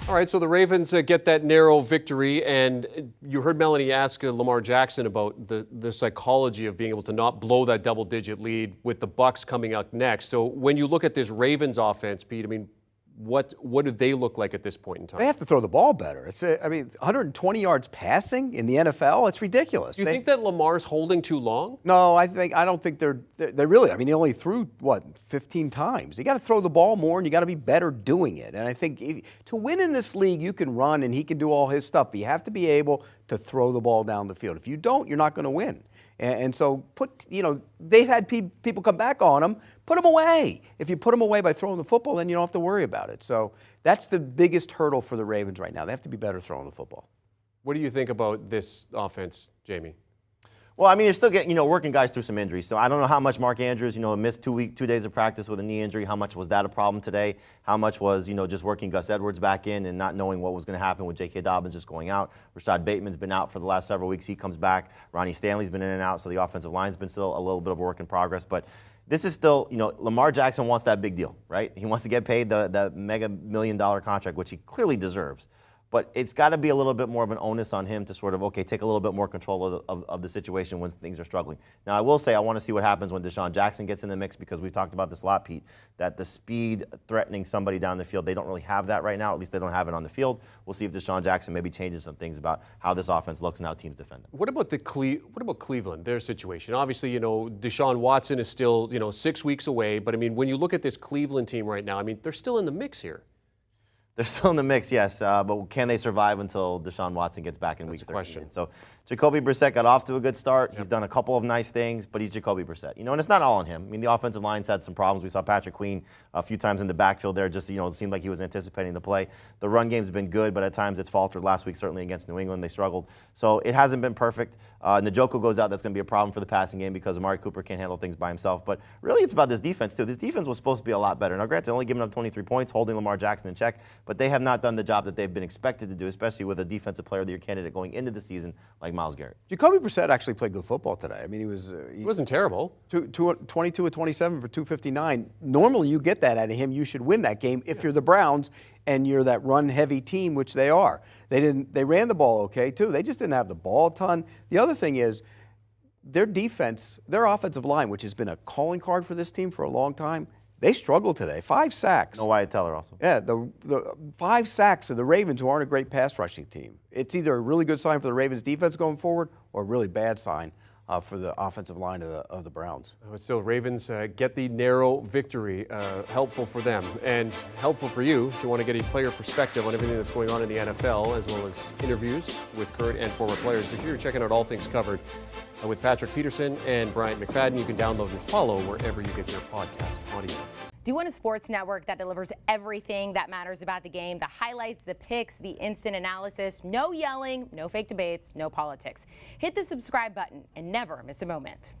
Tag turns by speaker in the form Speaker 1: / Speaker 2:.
Speaker 1: All right, so the Ravens get that narrow victory, and you heard Melanie ask Lamar Jackson about the psychology of being able to not blow that double-digit lead with the Bucs coming up next. So when you look at this Ravens offense, Pete, I mean, what do they look like at this point in time?
Speaker 2: They have to throw the ball better. 120 yards passing in the NFL. It's ridiculous.
Speaker 1: Do you think that Lamar's holding too long?
Speaker 2: No, I don't think they're really. I mean, he only threw 15 times. You got to throw the ball more, and you got to be better doing it. And I think to win in this league, you can run and he can do all his stuff. But you have to be able to throw the ball down the field. If you don't, you're not going to win. And so they've had people come back on them. Put them away. If you put them away by throwing the football, then you don't have to worry about it. So that's the biggest hurdle for the Ravens right now. They have to be better throwing the football.
Speaker 1: What do you think about this offense, Jamie?
Speaker 3: Well, I mean, you're still getting, working guys through some injuries. So I don't know how much Mark Andrews, missed 2 days of practice with a knee injury. How much was that a problem today? How much was, just working Gus Edwards back in and not knowing what was going to happen with J.K. Dobbins just going out? Rashad Bateman's been out for the last several weeks. He comes back. Ronnie Stanley's been in and out, so the offensive line's been still a little bit of a work in progress. But this is still, Lamar Jackson wants that big deal, right? He wants to get paid the mega $1 million contract, which he clearly deserves. But it's got to be a little bit more of an onus on him to sort of, take a little bit more control of the situation when things are struggling. Now, I will say I want to see what happens when Deshaun Jackson gets in the mix, because we've talked about this a lot, Pete, that the speed threatening somebody down the field, they don't really have that right now. At least they don't have it on the field. We'll see if Deshaun Jackson maybe changes some things about how this offense looks and how teams defend them.
Speaker 1: What about Cleveland, their situation? Obviously, Deshaun Watson is still, 6 weeks away. But, I mean, when you look at this Cleveland team right now, I mean, they're still in the mix here.
Speaker 3: They're still in the mix, yes, but can they survive until Deshaun Watson gets back in Week 13?
Speaker 1: Question.
Speaker 3: So Jacoby Brissett got off to a good start. Yep. He's done a couple of nice things, but he's Jacoby Brissett. And it's not all on him. I mean, the offensive line's had some problems. We saw Patrick Queen a few times in the backfield there. Just, it seemed like he was anticipating the play. The run game's been good, but at times it's faltered. Last week, certainly against New England, they struggled. So it hasn't been perfect. Njoku goes out. That's going to be a problem for the passing game because Amari Cooper can't handle things by himself. But really, it's about this defense, too. This defense was supposed to be a lot better. Now, granted, only giving up 23 points, holding Lamar Jackson in check, but they have not done the job that they've been expected to do, especially with a defensive player of the year candidate going into the season like Myles Garrett.
Speaker 2: Jacoby Brissett actually played good football today. I mean, he
Speaker 1: wasn't terrible.
Speaker 2: 22 of 27 for 259. Normally, you get that out of him. You should win that game if you're the Browns and you're that run-heavy team, which they are. They ran the ball okay too. They just didn't have the ball a ton. The other thing is their defense, their offensive line, which has been a calling card for this team for a long time. They struggled today. 5 sacks.
Speaker 3: No Wyatt Teller also.
Speaker 2: Yeah, the 5 sacks of the Ravens, who aren't a great pass rushing team. It's either a really good sign for the Ravens defense going forward or a really bad sign for the offensive line of the Browns.
Speaker 1: But still, Ravens get the narrow victory. Helpful for them and helpful for you if you want to get a player perspective on everything that's going on in the NFL, as well as interviews with current and former players. But you're checking out All Things Covered with Patrick Peterson and Bryant McFadden. You can download and follow wherever you get your podcast audio.
Speaker 4: Do you want a sports network that delivers everything that matters about the game? The highlights, the picks, the instant analysis, no yelling, no fake debates, no politics. Hit the subscribe button and never miss a moment.